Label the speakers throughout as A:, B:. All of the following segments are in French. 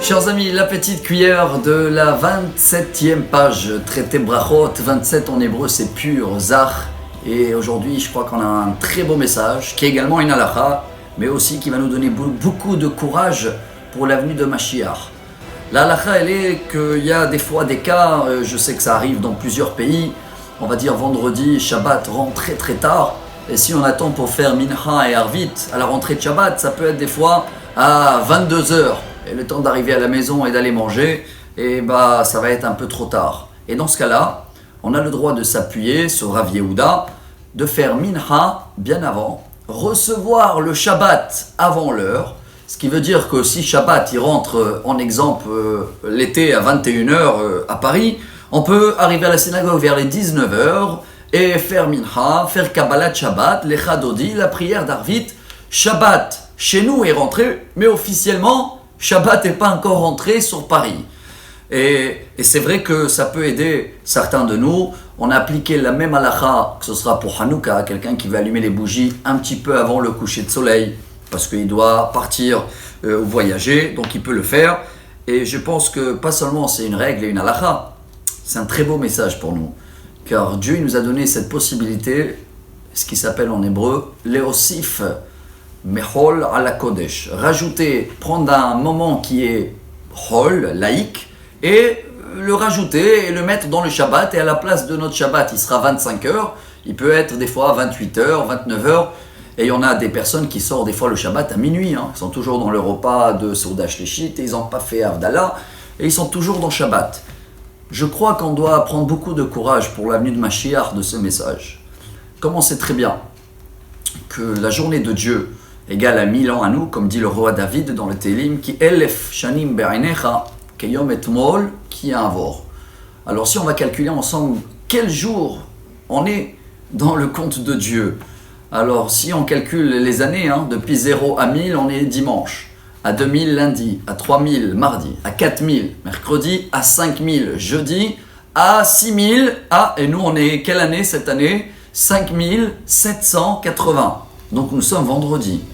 A: Chers amis, la petite cuillère de la 27e page, traité brachot, 27 en hébreu c'est pur, zach. Et aujourd'hui je crois qu'on a un très beau message, qui est également une halakha, mais aussi qui va nous donner beaucoup de courage pour l'avenue de Mashiach. La halakha elle est qu'il y a des fois des cas, je sais que ça arrive dans plusieurs pays, on va dire vendredi, Shabbat rentre très tard, et si on attend pour faire mincha et arvit à la rentrée de Shabbat, ça peut être des fois à 22h. Et le temps d'arriver à la maison et d'aller manger, et ça va être un peu trop tard. Et dans ce cas-là, on a le droit de s'appuyer sur Rav Yehuda, de faire mincha bien avant, recevoir le Shabbat avant l'heure, ce qui veut dire que si Shabbat il rentre en exemple l'été à 21h à Paris, on peut arriver à la synagogue vers les 19h et faire mincha, faire Kabbalat Shabbat, l'Echad Odi, la prière d'Arvit. Shabbat chez nous est rentré, mais officiellement Shabbat n'est pas encore rentré sur Paris. Et c'est vrai que ça peut aider certains de nous. On a appliqué la même halakha, que ce sera pour Hanouka, quelqu'un qui va allumer les bougies un petit peu avant le coucher de soleil, parce qu'il doit partir ou voyager, donc il peut le faire. Et je pense que pas seulement c'est une règle et une halakha, c'est un très beau message pour nous. Car Dieu nous a donné cette possibilité, ce qui s'appelle en hébreu, leosif, Mechol à la Kodesh, rajouter, prendre un moment qui est Hol, laïque, et le rajouter et le mettre dans le Shabbat, et à la place de notre Shabbat, il sera 25h, il peut être des fois 28h, 29h, et il y en a des personnes qui sortent des fois le Shabbat à minuit, ils sont toujours dans le repas de Souda Shlichit, et ils n'ont pas fait Havdalah, et ils sont toujours dans Shabbat. Je crois qu'on doit prendre beaucoup de courage pour l'avenue de Mashiach de ce message. Comme on sait très bien que la journée de Dieu égale à 1000 ans à nous, comme dit le roi David dans le Télim, qui elef shanim be'ainecha, keyom etmol, ki avor. Alors si on va calculer ensemble quel jour on est dans le compte de Dieu, alors si on calcule les années, depuis 0 à 1000, on est dimanche, à 2000 lundi, à 3000 mardi, à 4000 mercredi, à 5000 jeudi, à 6000, et nous on est quelle année cette année? 5780. Donc nous sommes vendredi.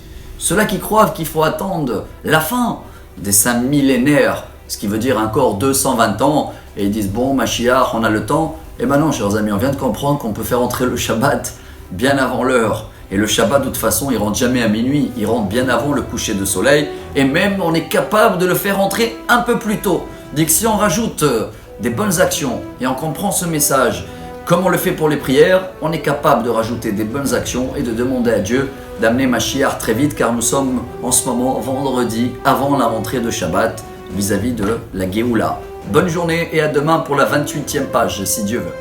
A: Ceux-là qui croient qu'il faut attendre la fin des 5 millénaires, ce qui veut dire encore 220 ans, et ils disent bon, Mashiach, on a le temps. Eh ben non, chers amis, on vient de comprendre qu'on peut faire entrer le Shabbat bien avant l'heure. Et le Shabbat, de toute façon, il rentre jamais à minuit, il rentre bien avant le coucher de soleil. Et même, on est capable de le faire entrer un peu plus tôt. Dit que si on rajoute des bonnes actions et on comprend ce message, comme on le fait pour les prières, on est capable de rajouter des bonnes actions et de demander à Dieu d'amener Mashiach très vite, car nous sommes en ce moment vendredi avant la rentrée de Shabbat vis-à-vis de la Géoula. Bonne journée et à demain pour la 28e page, si Dieu veut.